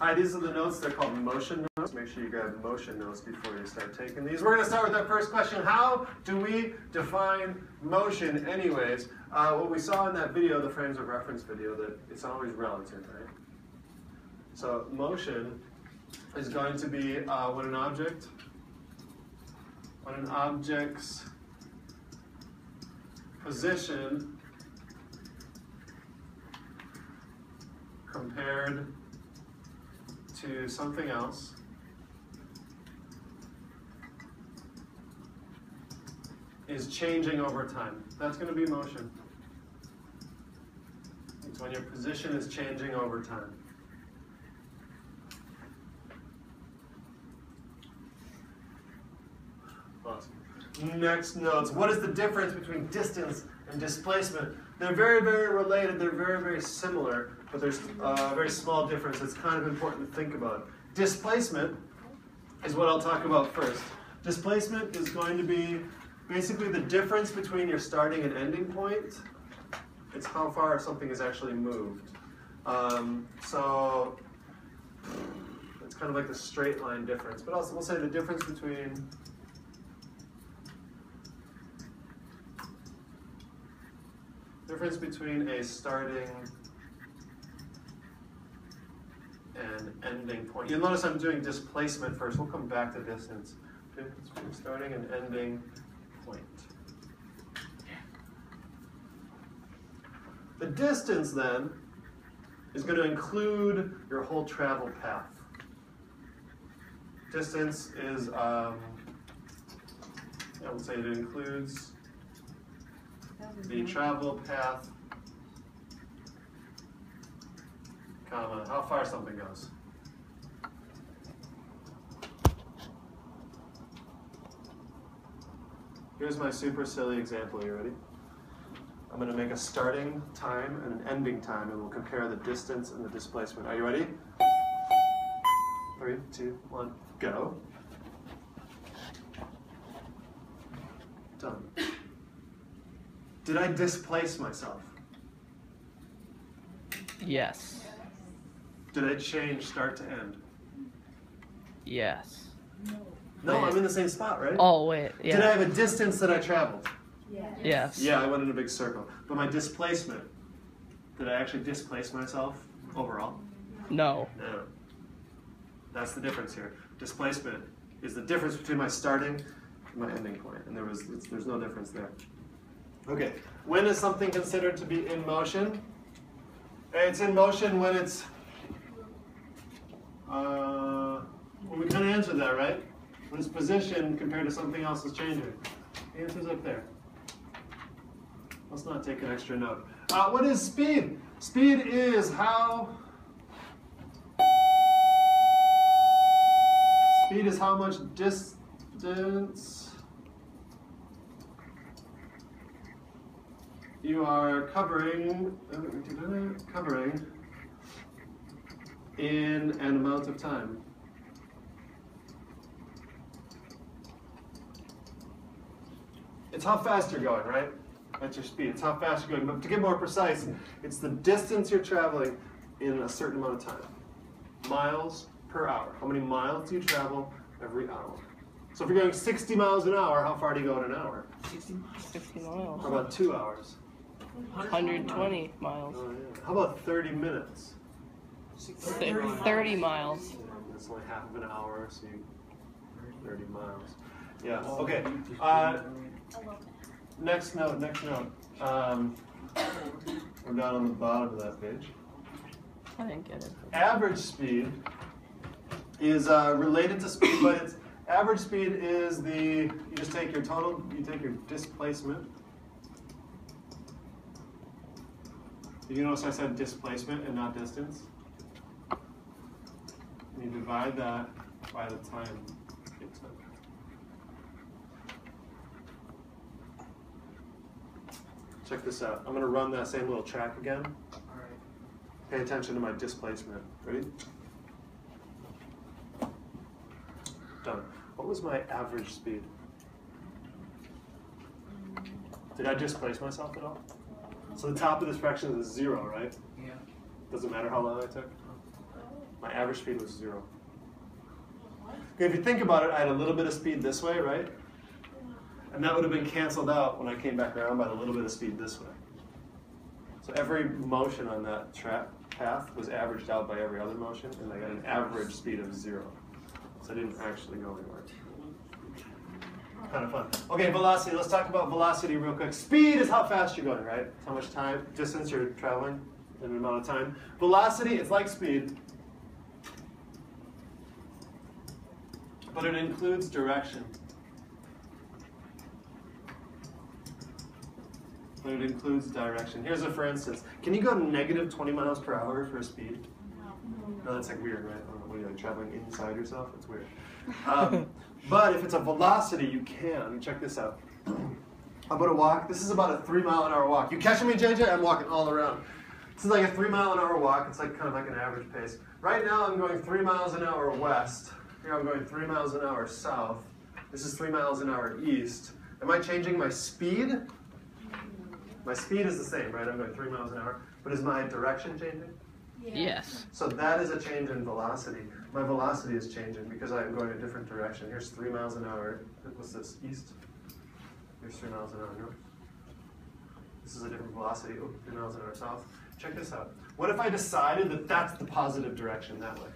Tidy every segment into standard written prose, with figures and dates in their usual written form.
Hi, these are the notes. They're called motion notes. Make sure you grab motion notes before you start taking these. We're going to start with that first question. How do we define motion anyways? What we saw in that video, the frames of reference video, that it's always relative, right? So motion is going to be when an object's position compared to something else is changing over time. That's going to be motion. It's when your position is changing over time. Awesome. Next notes. What is the difference between distance and displacement? They're very, very related. They're very, very similar, but there's a very small difference. It's kind of important to think about. Displacement is what I'll talk about first. Displacement is going to be basically the difference between your starting and ending point. It's how far something is actually moved. So it's kind of like the straight line difference. But also we'll say the difference between a starting and ending point. You'll notice I'm doing displacement first. We'll come back to distance. Difference between starting and ending point. The distance then is going to include your whole travel path. Distance is, I would say it includes the travel path, comma, how far something goes. Here's my super silly example. You ready? I'm going to make a starting time and an ending time, and we'll compare the distance and the displacement. Are you ready? 3, 2, 1, go. Done. Did I displace myself? Yes. Did I change start to end? Yes. No, I'm in the same spot, right? Oh, wait. Yeah. Did I have a distance that I traveled? Yes. Yeah, I went in a big circle. But my displacement, did I actually displace myself overall? No. No. That's the difference here. Displacement is the difference between my starting and my ending point, and there's no difference there. Okay, when is something considered to be in motion? It's in motion when it's, well, we kind of answered that, right? When its position compared to something else is changing. The answer's up there. Let's not take an extra note. What is speed? Speed is how much distance you are covering in an amount of time. It's how fast you're going, right? That's your speed. It's how fast you're going. But to get more precise, it's the distance you're traveling in a certain amount of time. Miles per hour. How many miles do you travel every hour? So if you're going 60 miles an hour, how far do you go in an hour? 60 miles. How about 2 hours? 120 miles. Oh, yeah. How about 30 minutes? 30 miles. That's only half of an hour, so 30 miles. Yeah, okay. Next note. We're down on the bottom of that page. I didn't get it. Average speed is related to speed, but it's average speed is you just take your total, you take your displacement. You notice I said displacement and not distance? And you divide that by the time it took. Check this out. I'm going to run that same little track again. All right. Pay attention to my displacement. Ready? Done. What was my average speed? Did I displace myself at all? So the top of this fraction is 0, right? Yeah. Doesn't matter how long I took? My My average speed was 0. Okay, if you think about it, I had a little bit of speed this way, right? And that would have been canceled out when I came back around by the little bit of speed this way. So every motion on that path was averaged out by every other motion, and I got an average speed of 0. So I didn't actually go anywhere. Kind of fun. Okay, velocity. Let's talk about velocity real quick. Speed is how fast you're going, right? It's how much time, distance you're traveling in an amount of time. Velocity, it's like speed, but it includes direction. But it includes direction. Here's a for instance. Can you go to negative 20 miles per hour for a speed? No, that's like weird, right? I don't know, when you're like traveling inside yourself, it's weird. But if it's a velocity, you can. Check this out. I'm going to walk. This is about a 3-mile-an-hour walk. You catching me, JJ? I'm walking all around. This is like a 3-mile-an-hour walk. It's like kind of like an average pace. Right now, I'm going 3 miles an hour west. Here, I'm going 3 miles an hour south. This is 3 miles an hour east. Am I changing my speed? My speed is the same, right? I'm going 3 miles an hour. But is my direction changing? Yes. So that is a change in velocity. My velocity is changing because I'm going a different direction. Here's 3 miles an hour. What's this? East. Here's 3 miles an hour north. This is a different velocity. Oh, 3 miles an hour south. Check this out. What if I decided that that's the positive direction that way?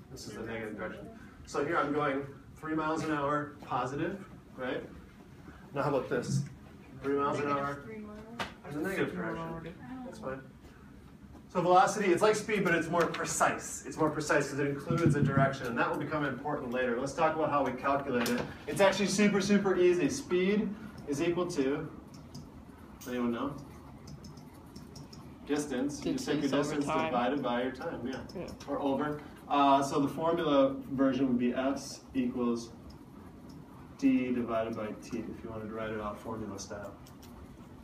This is the negative direction. So here I'm going 3 miles an hour positive, right? Now how about this? 3 miles an hour in the negative direction. That's fine. So velocity, it's like speed, but it's more precise. It's more precise because it includes a direction, and that will become important later. Let's talk about how we calculate it. It's actually super, super easy. Speed is equal to, anyone know? Distance. You just take your distance divided by your time, yeah. Or over. So the formula version would be S equals D divided by T, if you wanted to write it out formula style.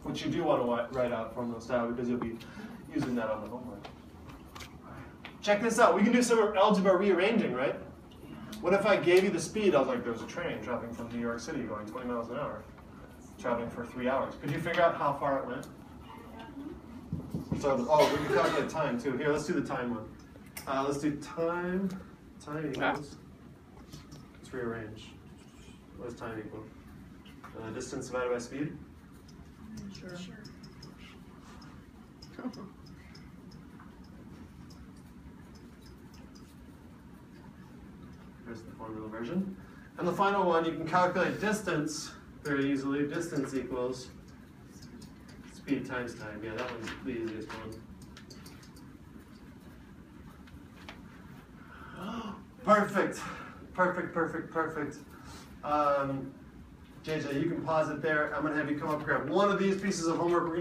Which you do want to write out formula style because you'll be using that on the homework. Check this out. We can do some algebra rearranging, right? What if I gave you the speed? I was like, there's a train traveling from New York City going 20 miles an hour, traveling for 3 hours. Could you figure out how far it went? So, we can calculate time too. Here, let's do the time one. Let's do time. Time equals. Let's rearrange. What does time equal? Distance divided by speed? Sure. Here's the formula version. And the final one, you can calculate distance very easily. Distance equals speed times time. Yeah, that one's the easiest one. Perfect. Perfect, perfect, perfect. JJ, you can pause it there. I'm going to have you come up and grab one of these pieces of homework.